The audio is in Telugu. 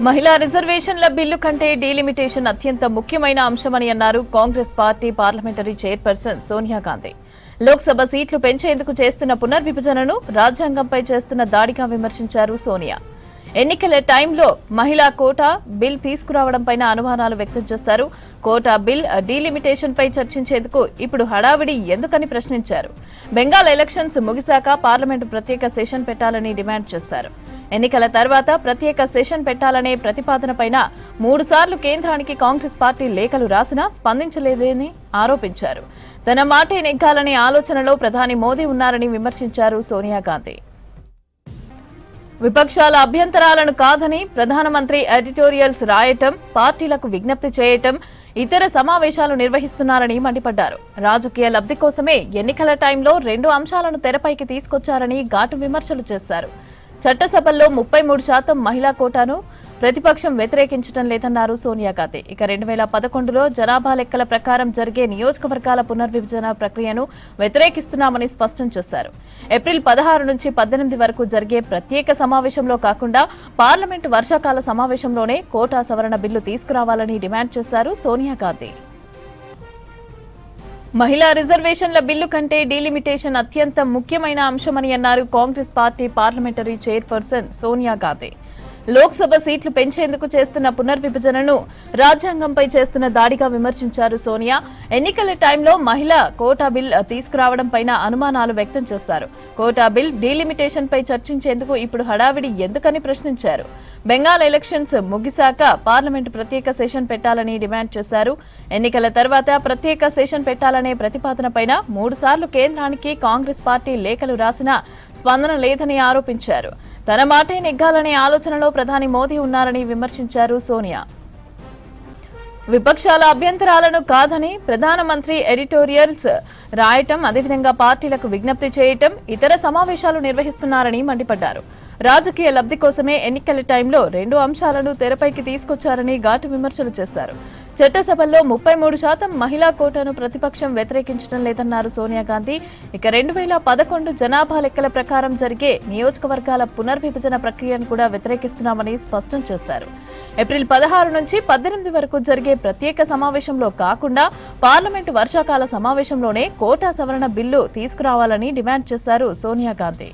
మహిళా రిజర్వేషన్ల బిల్లు కంటే డీలిమిటేషన్ అత్యంత ముఖ్యమైన అంశమని అన్నారు Congress party parliamentary chairperson Sonia Gandhi. Lok Sabha సీట్లు పెంచేందుకు చేస్తున్న పునర్విభజనను రాజ్యాంగంపై చేస్తున్న దాడిగా విమర్శించారు సోనియా. ఎన్నికల టైంలో మహిళా కోటా బిల్ తీసుకురావడంపై అనుమానాలు వ్యక్తం చేశారు. కోటా బిల్ డీలిమిటేషన్ పై చర్చించేందుకు ఇప్పుడు హడావిడి ఎందుకని ప్రశ్నించారు. బెంగాల్ ఎలక్షన్స్ ముగిశాక పార్లమెంటు ప్రత్యేక సెషన్ పెట్టాలని డిమాండ్ చేశారు. ఎన్నికల తర్వాత ప్రత్యేక సెషన్ పెట్టాలనే ప్రతిపాదనపైన 3 సార్లు కేంద్రానికి కాంగ్రెస్ పార్టీ లేఖలు రాసినా స్పందించలేదని ఆరోపించారు. తన మాటే నెగ్గాలనే ఆలోచనలో ప్రధాని మోదీ ఉన్నారని విమర్శించారు సోనియా గాంధీ. విపక్షాల అభ్యంతరాలను కాదని ప్రధానమంత్రి ఎడిటోరియల్స్ రాయటం, పార్టీలకు విజ్ఞప్తి చేయటం, ఇతర సమావేశాలు నిర్వహిస్తున్నారని మండిపడ్డారు. రాజకీయ లబ్ధి కోసమే ఎన్నికల టైంలో 2 అంశాలను తెరపైకి తీసుకొచ్చారని ఘాటు విమర్శలు చేశారు. చట్టసభల్లో 33% మహిళా కోటాను ప్రతిపక్షం వ్యతిరేకించడం లేదన్నారు సోనియా గాంధీ. ఇక 2011లో జనాభా లెక్కల ప్రకారం జరిగే నియోజకవర్గాల పునర్విభజన ప్రక్రియను వ్యతిరేకిస్తున్నామని స్పష్టం చేశారు. ఏప్రిల్ 16 నుంచి 18 వరకు జరిగే ప్రత్యేక సమావేశంలో కాకుండా పార్లమెంటు వర్షాకాల సమావేశంలోనే కోటా సవరణ బిల్లు తీసుకురావాలని డిమాండ్ చేశారు సోనియా గాంధీ. మహిళా రిజర్వేషన్ల బిల్లు కంటే డీలిమిటేషన్ అత్యంత ముఖ్యమైన అంశమని అన్నారు Congress party parliamentary chairperson Sonia Gandhi. Lok Sabha సీట్లు పెంచేందుకు చేస్తున్న పునర్విభజనను రాజ్యాంగంపై చేస్తున్న దాడిగా విమర్శించారు సోనియా. ఎన్నికల టైంలో మహిళా కోటా బిల్ తీసుకురావడంపై అనుమానాలు వ్యక్తం చేశారు. కోటా బిల్ డీలిమిటేషన్ పై చర్చించేందుకు ఇప్పుడు హడావిడి ఎందుకని ప్రశ్నించారు. బెంగాల్ ఎలక్షన్స్ ముగిశాక పార్లమెంటు ప్రత్యేక సెషన్ పెట్టాలని డిమాండ్ చేశారు. ఎన్నికల తర్వాత ప్రత్యేక సెషన్ పెట్టాలనే ప్రతిపాదనపై 3 సార్లు కేంద్రానికి కాంగ్రెస్ పార్టీ లేఖలు రాసినా స్పందన లేదని ఆరోపించారు. తన మాటే నెగ్గాలనే ఆలోచనలో ప్రధాని మోదీ ఉన్నారని విమర్శించారు సోనియా. విపక్షాల అభ్యంతరాలను కాదని ప్రధానమంత్రి ఎడిటోరియల్స్ రాయటం, అదేవిధంగా పార్టీలకు విజ్ఞప్తి చేయటం, ఇతర సమావేశాలు నిర్వహిస్తున్నారని మండిపడ్డారు. రాజకీయ లబ్ధి కోసమే ఎన్నికల టైంలో 2 అంశాలను తెరపైకి తీసుకొచ్చారని ఘాటు విమర్శలు చేశారు. చట్టసభల్లో 33% మహిళా కోటాను ప్రతిపక్షం వ్యతిరేకించడం లేదన్నారు సోనియా గాంధీ. ఇక 2011 జనాభా లెక్కల ప్రకారం జరిగే నియోజకవర్గాల పునర్విభజన ప్రక్రియను కూడా వ్యతిరేకిస్తున్నామని స్పష్టం చేశారు. ఏప్రిల్ 16 నుంచి 18 వరకు జరిగే ప్రత్యేక సమావేశంలో కాకుండా పార్లమెంటు వర్షాకాల సమావేశంలోనే కోటా సవరణ బిల్లు తీసుకురావాలని డిమాండ్ చేశారు సోనియా గాంధీ.